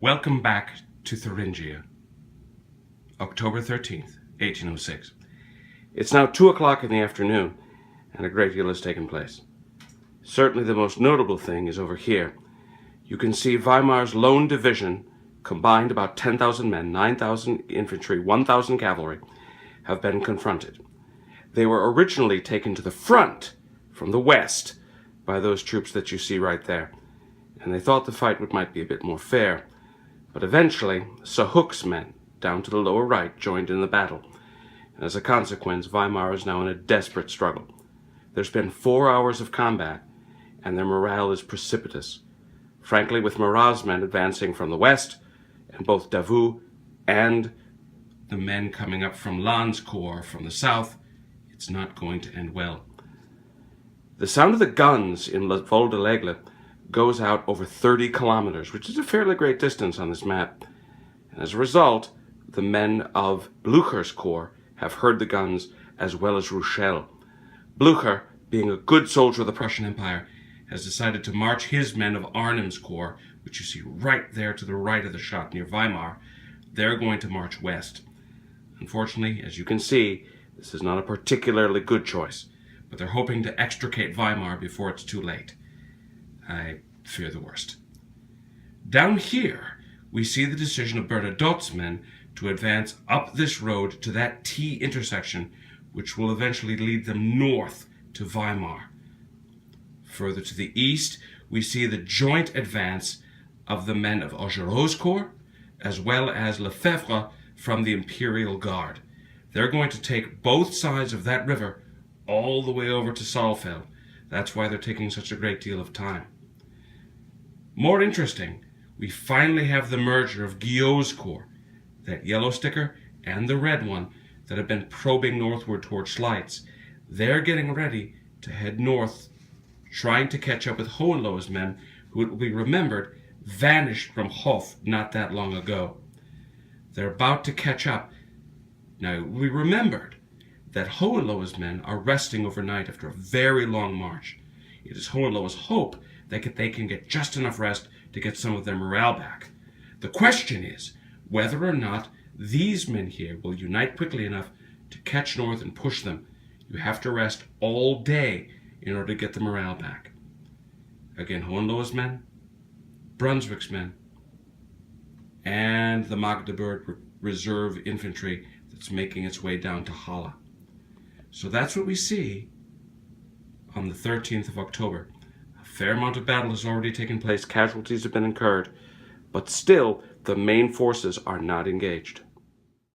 Welcome back to Thuringia, October 13th, 1806. It's now 2 o'clock in the afternoon, and a great deal has taken place. Certainly the most notable thing is over here. You can see Weimar's lone division, combined about 10,000 men, 9,000 infantry, 1,000 cavalry, have been confronted. They were originally taken to the front from the west by those troops that you see right there, and they thought the fight might be a bit more fair. But eventually, Sahuk's men, down to the lower right, joined in the battle. And as a consequence, Weimar is now in a desperate struggle. There's been 4 hours of combat, and their morale is precipitous. Frankly, with Murat's men advancing from the west, and both Davout and the men coming up from Lannes' corps from the south, it's not going to end well. The sound of the guns in Le Vol de l'Aigle goes out over 30 kilometers, which is a fairly great distance on this map. And as a result, the men of Blücher's corps have heard the guns as well as Ruchel. Blücher, being a good soldier of the Prussian Empire, has decided to march his men of Arnhem's corps, which you see right there to the right of the shot near Weimar. They're going to march west. Unfortunately, as you can see, this is not a particularly good choice, but they're hoping to extricate Weimar before it's too late. I fear the worst. Down here, we see the decision of Bernadotte's men to advance up this road to that T intersection, which will eventually lead them north to Weimar. Further to the east, we see the joint advance of the men of Augereau's corps, as well as Lefebvre from the Imperial Guard. They're going to take both sides of that river all the way over to Saalfeld. That's why they're taking such a great deal of time. More interesting, we finally have the merger of Guyot's corps, that yellow sticker and the red one that have been probing northward toward Schleiz. They're getting ready to head north, trying to catch up with Hohenlohe's men, who, it will be remembered, vanished from Hof not that long ago. They're about to catch up. Now, we remembered that Hohenlohe's men are resting overnight after a very long march. It is Hohenlohe's hope that they can get just enough rest to get some of their morale back. The question is whether or not these men here will unite quickly enough to catch north and push them. You have to rest all day in order to get the morale back. Again, Hohenlohe's men, Brunswick's men, and the Magdeburg Reserve infantry that's making its way down to Halle. So that's what we see on the 13th of October. A fair amount of battle has already taken place, casualties have been incurred, but still the main forces are not engaged.